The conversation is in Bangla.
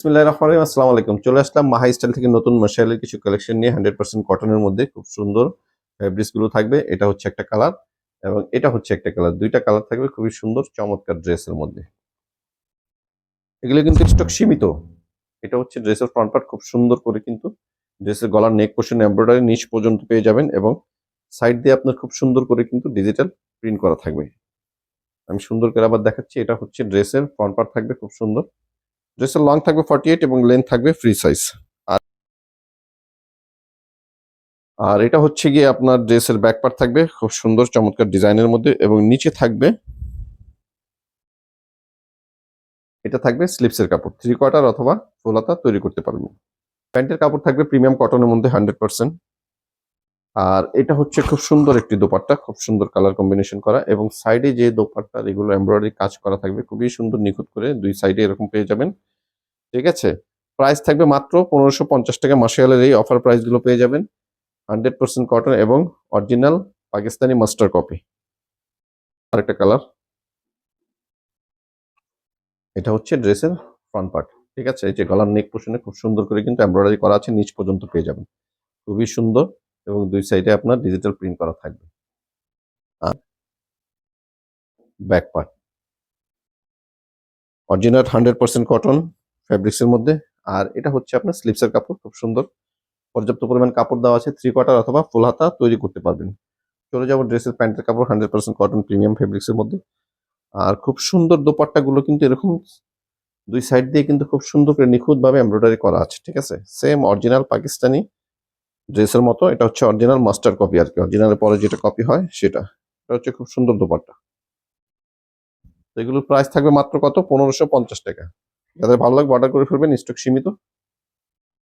বিসমিল্লাহির রহমানির রহিম। আসসালামু আলাইকুম। চলে আসলাম মাহা স্টাইল থেকে নতুন মশাইলের কিছু কালেকশন নিয়ে 100% কটনের মধ্যে খুব সুন্দর ফেব্রিক্স গুলো থাকবে। এটা হচ্ছে একটা কালার এবং এটা হচ্ছে একটা কালার। ২ টা কালার থাকবে খুবই সুন্দর চমৎকার ড্রেসের মধ্যে। এগুলো কিন্তু স্টক সীমিত। এটা হচ্ছে ড্রেসের ফ্রন্ট পার্ট খুব সুন্দর করে কিন্তু ড্রেসের গলার নেক পোরশন এমব্রয়ডারি নিচ পর্যন্ত পেয়ে যাবেন এবং সাইড দিয়ে আপনার খুব সুন্দর করে কিন্তু ডিজিটাল প্রিন্ট করা থাকবে। আমি সুন্দর করে আবার দেখাচ্ছি। এটা হচ্ছে ড্রেসের ফ্রন্ট পার্ট থাকবে খুব সুন্দর। ড্রেসের লং থাকবে 48 এবং লেন্থ থাকবে ফ্রি সাইজ। আর এটা হচ্ছে গিয়ে আপনার ড্রেসের ব্যাক পার্ট থাকবে খুব সুন্দর চমৎকার ডিজাইনের মধ্যে এবং নিচে থাকবে এটা থাকবে স্লিপসের কাপড় 3/4 অথবা ফুল হাতা তৈরি করতে পারবেন। প্যান্টের কাপড় থাকবে প্রিমিয়াম কটনের মধ্যে 100%। আর এটা হচ্ছে খুব সুন্দর একটি দোপাট্টা, খুব সুন্দর কালার কম্বিনেশন করা এবং সাইডে যে দোপাট্টার এগুলো এমব্রয়ডারি কাজ করা থাকবে খুবই সুন্দর নিখুঁত করে দুই সাইডে এরকম পেয়ে যাবেন। ঠিক আছে, প্রাইস থাকবে মাত্র 1550 টাকা। মাসিয়ালের এই অফার প্রাইস গুলো পেয়ে যাবেন 100% কটন এবং অরিজিনাল পাকিস্তানি মাস্টার কপি। আরেকটা কালার, এটা হচ্ছে ড্রেসের ফ্রন্ট পার্ট। ঠিক আছে, এই যে গলার নেক পোর্শনে খুব সুন্দর করে কিন্তু এমব্রয়ডারি করা আছে, নিচ পর্যন্ত পেয়ে যাবেন খুবই সুন্দর এবং দুই সাইডে আপনার ডিজিটাল প্রিন্ট করা থাকবে। আর ব্যাক পার্ট অরিজিনাল 100% কটন ফ্যাব্রিক্সের মধ্যে। আর এটা হচ্ছে আপনার স্লিপসের কাপড়, খুব সুন্দর পর্যাপ্ত পরিমাণ কাপড় দেওয়া আছে, 3/4 অথবা ফুল হাতা তৈরি করতে পারবেন। চলে যাবো ড্রেসের প্যান্টের কাপড় 100% কটন প্রিমিয়াম ফেব্রিক্সের মধ্যে। আর খুব সুন্দর দোপাট্টা গুলো কিন্তু এরকম দুই সাইড দিয়ে কিন্তু খুব সুন্দর করে নিখুঁত ভাবে এমব্রয়ডারি করা আছে। ঠিক আছে, সেম অরিজিনাল পাকিস্তানি ড্রেসের মতো। এটা হচ্ছে অরিজিনাল মাস্টার কপি আর কি, অরিজিনালের পরে যেটা কপি হয় সেটা। এটা হচ্ছে খুব সুন্দর দোপাট্টা। তো এগুলোর প্রাইস থাকবে মাত্র কত, 1550 টাকা। যাদের ভালো লাগবে অর্ডার করে ফেলবেন, স্টক সীমিত।